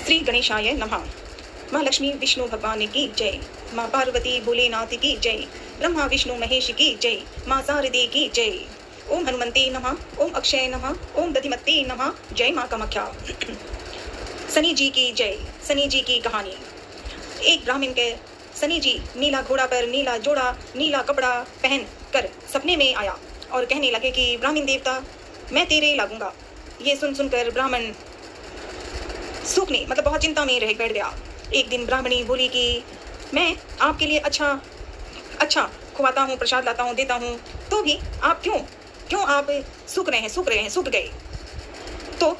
श्री गणेशाय नमः। माँ लक्ष्मी विष्णु भगवान की जय। माँ पार्वती भोलेनाथ की जय। ब्रह्मा विष्णु महेश की जय। माँ शारदे की जय। ओम हनुमते नमः। ओम अक्षय नमः। ओम दधिमते नमः। जय माँ कामाख्या। शनि जी की जय। शनि जी की कहानी। एक ब्राह्मण के शनि जी नीला घोड़ा पर नीला जोड़ा नीला कपड़ा पहन कर सपने में आया और कहने लगे कि ब्राह्मण देवता मैं तेरे लागूंगा। ये सुनकर ब्राह्मण सूखने मतलब बहुत चिंता में रह बैठ गया। एक दिन ब्राह्मणी बोली कि मैं आपके लिए अच्छा खुआता हूँ, प्रसाद लाता हूँ, देता हूँ, तो भी आप क्यों आप सूख गए। तो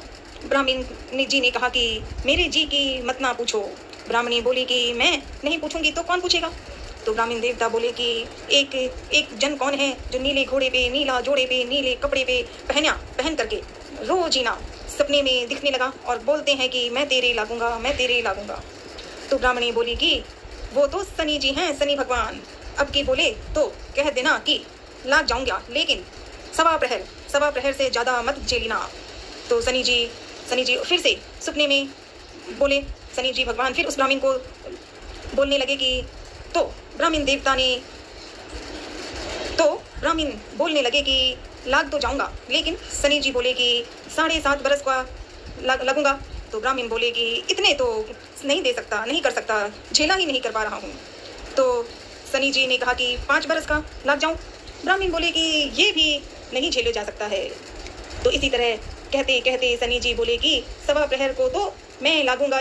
ब्राह्मण जी ने कहा कि मेरे जी की मत ना पूछो। ब्राह्मणी बोली कि मैं नहीं पूछूंगी तो कौन पूछेगा। तो ब्राह्मण देवता बोले कि एक जन कौन है जो नीले घोड़े पे नीला जोड़े पे नीले कपड़े पे पहन करके रोजीना सपने में दिखने लगा और बोलते हैं कि मैं तेरे लागूंगा। तो ब्राह्मणी बोली कि वो तो शनि जी हैं, शनि भगवान। अब की बोले तो कह देना कि लाग जाऊंगा, लेकिन सवा प्रहर से ज़्यादा मत झेलना। तो शनि जी फिर से सपने में बोले। शनि जी भगवान फिर उस ब्राह्मण को बोलने लगे कि तो ब्राह्मण बोलने लगे कि लाग तो जाऊंगा, लेकिन शनि जी बोले कि 7.5 बरस का लगूंगा। तो ब्राह्मण बोले कि इतने तो नहीं कर सकता, झेला ही नहीं कर पा रहा हूँ। तो शनि जी ने कहा कि 5 बरस का लग जाऊं। ब्राह्मण बोले कि ये भी नहीं झेले जा सकता है। तो इसी तरह कहते कहते शनि जी बोले कि सवा प्रहर को तो मैं लागूंगा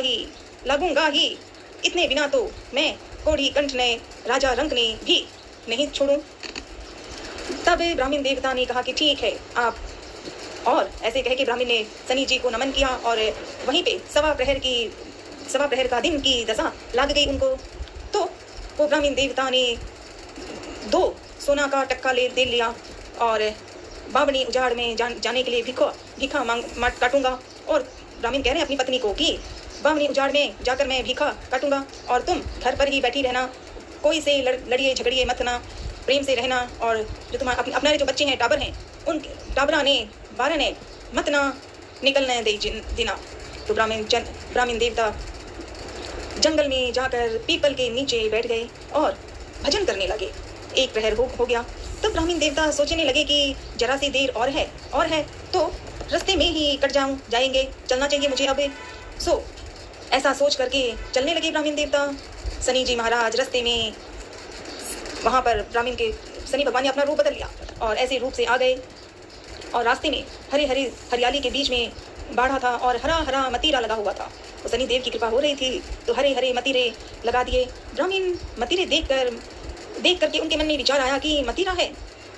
ही, इतने बिना तो मैं कोढ़ी कंठ ने राजा रंक ने भी नहीं छोड़ूं। तब ब्राह्मण देवता ने कहा कि ठीक है आप, और ऐसे कह के ब्राह्मण ने शनि जी को नमन किया और वहीं पे सवा प्रहर का दिन की दशा लग गई उनको। तो वो ब्राह्मण देवता ने 2 सोना का टक्का दे लिया और बावनी उजाड़ में जाने के लिए भीखा मांग काटूंगा। और ब्राह्मण कह रहे हैं अपनी पत्नी को कि बावनी उजाड़ में जाकर मैं भीखा काटूंगा और तुम घर पर ही बैठी रहना, कोई से लड़िए झगड़िए मत ना, प्रेम से रहना, और जो तुम्हारे अपने जो बच्चे हैं टाबर हैं उन टाबरा ने 12 ने मत ना निकलने देना। तो ब्राह्मण देवता जंगल में जाकर पीपल के नीचे बैठ गए और भजन करने लगे। 1 प्रहर हो गया। तब ब्राह्मण देवता सोचने लगे कि जरा सी देर और है तो रास्ते में ही कट जाएंगे, चलना चाहिए मुझे अब। सो ऐसा सोच करके चलने लगे ब्राह्मण देवता। शनि जी महाराज रास्ते में वहाँ पर शनि भगवान ने अपना रूप बदल लिया और ऐसे रूप से आ गए और रास्ते में हरियाली के बीच में बाढ़ा था और हरा मतीरा लगा हुआ था। तो शनि देव की कृपा हो रही थी तो हरे मतीरे लगा दिए। ब्राह्मण मतीरे देख करके उनके मन में विचार आया कि मतीरा है।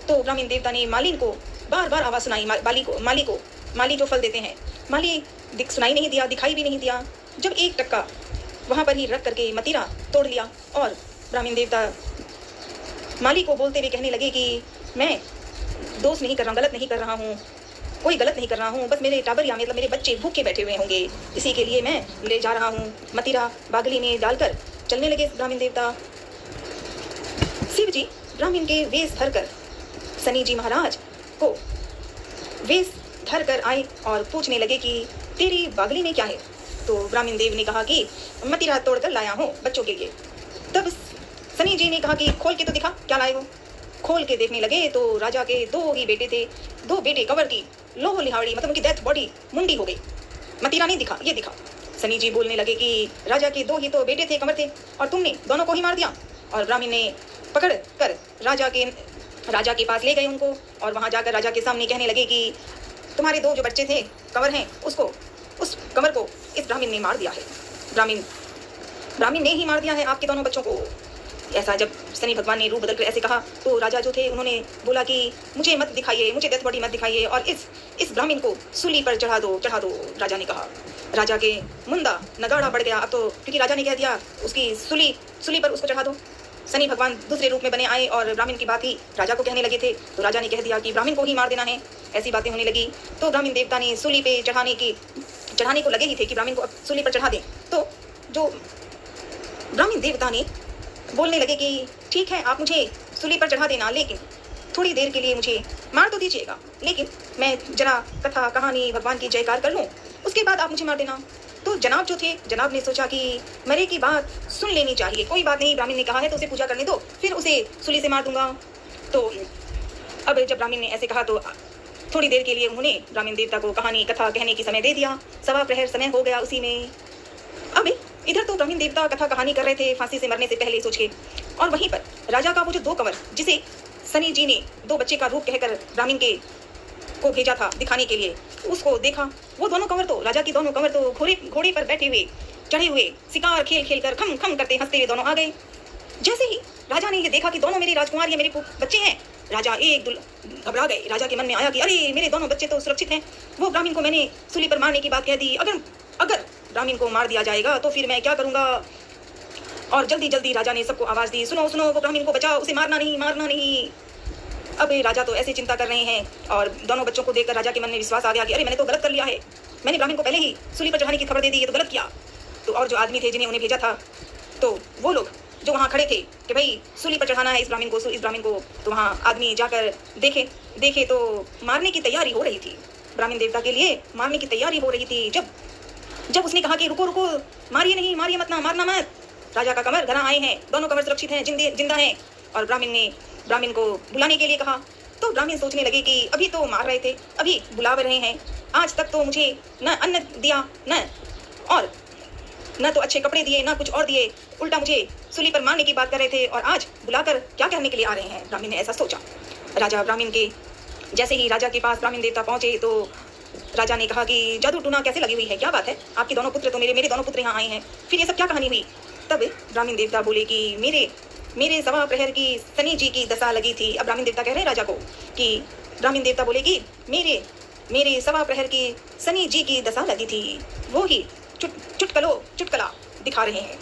तो ब्राह्मण देवता ने माली को बार आवाज़ सुनाई। माली जो फल देते हैं, माली सुनाई नहीं दिया, दिखाई भी नहीं दिया। जब 1 टक्का वहाँ पर ही रख करके मतीरा तोड़ लिया और ब्राह्मण देवता माली को बोलते हुए कहने लगे कि मैं दोष नहीं कर रहा हूँ, गलत नहीं कर रहा हूँ, कोई गलत नहीं कर रहा हूँ, बस मेरे टाबर या मतलब मेरे बच्चे भूखे बैठे हुए होंगे, इसी के लिए मैं ले जा रहा हूँ। मतीरा बागली में डालकर चलने लगे ब्राह्मण देवता। शिव जी ब्राह्मण के वेश धर कर शनि जी महाराज को वेश धर कर आए और पूछने लगे कि तेरी बागली में क्या है। तो ब्राह्मण देव ने कहा कि मतीरा तोड़कर लाया हूँ बच्चों के लिए। तब शनि जी ने कहा कि खोल के तो दिखा क्या लाए हो। खोल के देखने लगे तो राजा के 2 ही बेटे थे। 2 बेटे कवर की लोह लिहाड़ी मतलब उनकी डेथ बॉडी मुंडी हो गई। मतीरा नहीं दिखा, ये दिखा। शनि जी बोलने लगे कि राजा के 2 ही तो बेटे थे, कमर थे, और तुमने दोनों को ही मार दिया। और ब्राह्मण ने पकड़ कर राजा के पास ले गए उनको और वहाँ जाकर राजा के सामने कहने लगे कि तुम्हारे 2 जो बच्चे थे कवर हैं उस कमर को इस ब्राह्मण ने मार दिया है। ब्राह्मण ने ही मार दिया है आपके दोनों बच्चों को। ऐसा जब शनि भगवान ने रूप बदलकर ऐसे कहा तो राजा जो थे उन्होंने बोला कि मुझे मत दिखाइए, मुझे डेथ बॉडी मत दिखाइए और इस ब्राह्मण को सूली पर चढ़ा दो। राजा ने कहा। राजा के मुंडा नगाड़ा बढ़ गया अब तो, क्योंकि राजा ने कह दिया उसकी सूली पर उसको चढ़ा दो। शनि भगवान दूसरे रूप में बने आए और ब्राह्मण की बात ही राजा को कहने लगे थे। तो राजा ने कह दिया कि ब्राह्मण को ही मार देना है। ऐसी बातें होने लगी तो ब्राह्मण देवता ने सूली पे चढ़ाने को लगे ही थे कि ब्राह्मण को सूली पर चढ़ा दें। तो जो ब्राह्मण देवता ने बोलने लगे कि ठीक है आप मुझे सूली पर चढ़ा देना, लेकिन थोड़ी देर के लिए मुझे मार तो दीजिएगा, लेकिन मैं जरा कथा कहानी भगवान की जयकार कर लूँ, उसके बाद आप मुझे मार देना। तो तो जनाब जो थे, जनाब ने सोचा कि मरे की बात सुन लेनी चाहिए, कोई बात नहीं, ब्राह्मण ने कहा है तो उसे पूजा करने दो, फिर उसे सूली से मार दूंगा। तो अब जब ब्राह्मण ने ऐसे कहा तो थोड़ी देर के लिए उन्होंने ब्राह्मण देवता को कहानी कथा कहने की समय दे दिया। सवा प्रहर समय हो गया उसी में। अब इधर तो ब्राह्मण देवता कथा कहानी कर रहे थे फांसी से मरने से पहले सोच के, और वहीं पर राजा का वो जो 2 कंवर जिसे शनि जी ने 2 बच्चे का रूप कहकर ब्राह्मण के को भेजा था दिखाने के लिए, उसको देखा। वो दोनों कंवर तो राजा की दोनों कंवर तो घोड़े पर बैठे हुए चढ़े हुए शिकार खेल खेल कर खम खम करते हंसते हुए दोनों आ गए। जैसे ही राजा ने ये देखा कि दोनों मेरे राजकुमार ये मेरे बच्चे हैं, राजा घबरा गए। राजा के मन में आया कि अरे मेरे दोनों बच्चे तो सुरक्षित हैं, वो ब्राह्मण को मैंने सूली पर मारने की बात कह दी, अगर ब्राह्मण को मार दिया जाएगा तो फिर मैं क्या करूंगा। और जल्दी जल्दी राजा ने सबको आवाज दी, सुनो सुनो, वो ब्राह्मण को बचाओ, उसे मारना नहीं। अब राजा तो ऐसे चिंता कर रहे हैं और दोनों बच्चों को देखकर राजा के मन में विश्वास आ गया कि अरे मैंने तो गलत कर लिया है, मैंने ब्राह्मण को पहले ही सूली पर चढ़ाने की खबर दे दी, ये तो गलत किया। तो और जो आदमी थे जिन्हें उन्हें भेजा था, तो वो लोग जो वहाँ खड़े थे कि भाई सूली पर चढ़ाना है इस ब्राह्मण को, तो वहाँ आदमी जाकर देखे तो मारने की तैयारी हो रही थी, ब्राह्मण देवता के लिए मारने की तैयारी हो रही थी। जब उसने कहा कि रुको, मारिए मत ना, मारना मत, राजा का कंवर घर आए हैं, दोनों कंवर सुरक्षित हैं, जिंदा हैं, और ब्राह्मण को बुलाने के लिए कहा। तो ब्राह्मण सोचने लगे कि अभी तो मार रहे थे, अभी बुला रहे हैं, आज तक तो मुझे न अन्न दिया, न तो अच्छे कपड़े दिए, न कुछ और दिए, उल्टा मुझे सूली पर मारने की बात कर रहे थे, और आज बुलाकर क्या करने के लिए आ रहे हैं। ब्राह्मण ने ऐसा सोचा। जैसे ही राजा के पास ब्राह्मण देवता पहुंचे तो राजा ने कहा कि जादू टूना कैसे लगी हुई है, क्या बात है, आपके दोनों पुत्र तो मेरे दोनों पुत्र यहाँ आए हैं, फिर ये सब क्या कहानी हुई। तब ब्राह्मण देवता बोले कि मेरे सवा प्रहर की शनि जी की दशा लगी थी। अब ब्राह्मण देवता कह रहे हैं राजा को कि ब्राह्मण देवता बोले कि मेरे सवा प्रहर की शनि जी की दशा लगी थी, वो ही चुटकला दिखा रहे हैं।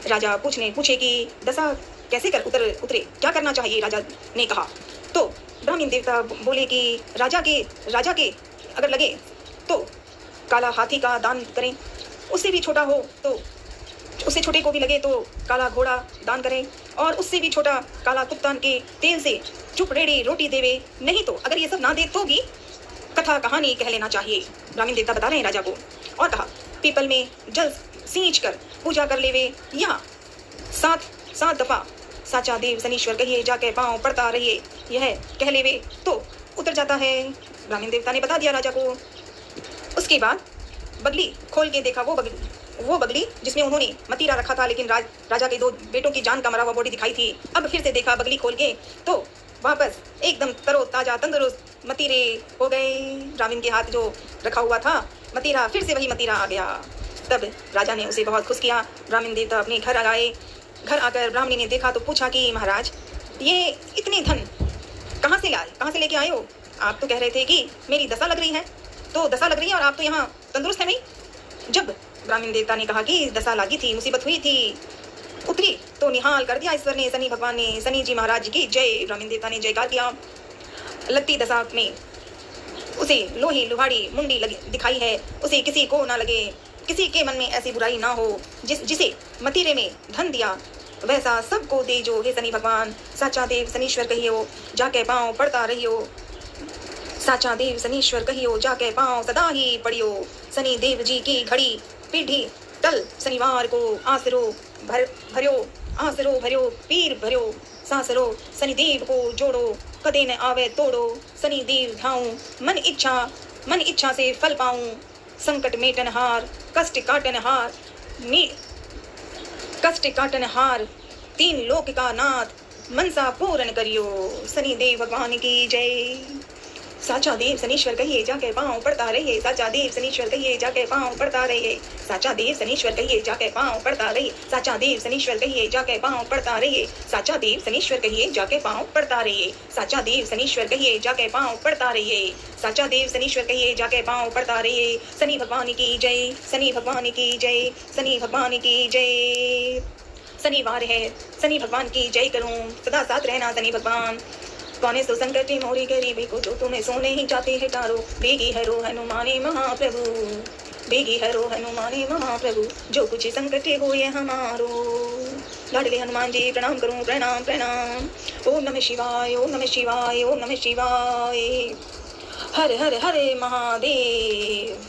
राजा पूछे कि दशा कैसे कर उतरे, क्या करना चाहिए, राजा ने कहा। तो ब्राह्मण देवता बोले कि राजा के अगर लगे तो काला हाथी का दान करें, उससे भी छोटा हो तो उससे छोटे को भी लगे तो काला घोड़ा दान करें, और उससे भी छोटा काला कुत्तान के तेल से चुप रेड़ी रोटी देवे, नहीं तो अगर ये सब ना दे तो भी कथा कहानी कह लेना चाहिए। ब्राह्मण देवता बता रहे हैं राजा को, और कहा पीपल में जल सींच कर पूजा कर लेवे, या 7 दफा साचा देव शनीश्वर कहिए, जाके पांव पड़ता रहिए, यह कह लेवे तो उतर जाता है। ब्राह्मण देवता ने बता दिया राजा को। उसके बाद बगली खोल के देखा, वो बगली जिसमें उन्होंने मतीरा रखा था, लेकिन राजा के 2 बेटों की जान का मरा हुआ बॉडी दिखाई थी। अब फिर से देखा बगली खोल के तो वापस एकदम तरोताजा तंदुरुस्त मतीरे हो गए। ब्राह्मण के हाथ जो रखा हुआ था मतीरा, फिर से वही मतीरा आ गया। तब राजा ने उसे बहुत खुश किया। ब्राह्मण देवता अपने घर आए। घर आकर ब्राह्मणी ने देखा तो पूछा कि महाराज, ये इतने धन कहाँ से लेके आए हो? आप तो कह रहे थे कि मेरी दशा लग रही है, तो दशा लग रही है और आप तो यहाँ तंदुरुस्त है भाई। जब ब्राह्मण देवता ने कहा कि दशा लगी थी, मुसीबत हुई थी, उतरी तो निहाल कर दिया ईश्वर ने, शनि भगवान ने, शनि जी महाराज की जय। ब्राह्मण देवता ने जयकार किया। लगती दशा में उसे लोही लुहाड़ी मुंडी दिखाई है, उसे किसी को ना लगे, किसी के मन में ऐसी बुराई ना हो। जिसे मतीरे में धन दिया वैसा सबको दे जो, हे शनि भगवान। साचा देव शनीश्वर कहियो, जाके पाँव पड़ता रहियो, साचा देव शनीश्वर कहियो, जाके पाँव सदा ही पड़ियो। शनि देव जी की घड़ी पीढ़ी टल, शनिवार को आसरो भर्यो, पीर भर्यो सासरो। शनि देव को जोड़ो, कदे न आवे तोड़ो, शनि देव ध्याऊं, मन इच्छा से फल पाऊं। संकट मेटन हार, कष्ट काटन हार, 3 लोक का नाथ, मनसा पूर्ण करियो। शनि देव भगवान की जय। साचा देव शनीश्वर कहिए, जाके पाँव पड़ता रहिए, साचा देव शनीश्वर कहिए, जाके पाँव पड़ता रहिए, साचा देव शनीश्वर कहिए, जाके पाँव पड़ता रहिए, साचा देव शनीश्वर कहिए, जाके पाँव पड़ता रहिए, साचा देव शनीश्वर कहिए, जाके पाँव पड़ता रहिए, साचा देव शनीश्वर कहिए, जाके पाँव पड़ता रहिए, साचा देव शनीश्वर कहिए, जाके पाँव पड़ता रहिए। शनि भगवान की जय, शनि भगवान की जय, शनि भगवान की जय। शनिवार है, शनि भगवान की जय करूं, सदा साथ रहना शनि भगवान। कौने सो संकट मोरी गरीबी को, जो तुम्हें सोने ही जाते है टारो। बेगी हरो हनुमाने महाप्रभु, बेगी हरो हनुमाने महाप्रभु, जो कुछ संकट हो ये हमारो। लाडले हनुमान जी प्रणाम करूं, प्रणाम प्रणाम। ओम नमः शिवाय, ओम नमः शिवाय, ओम नमः शिवाय। हर हर हरे महादेव।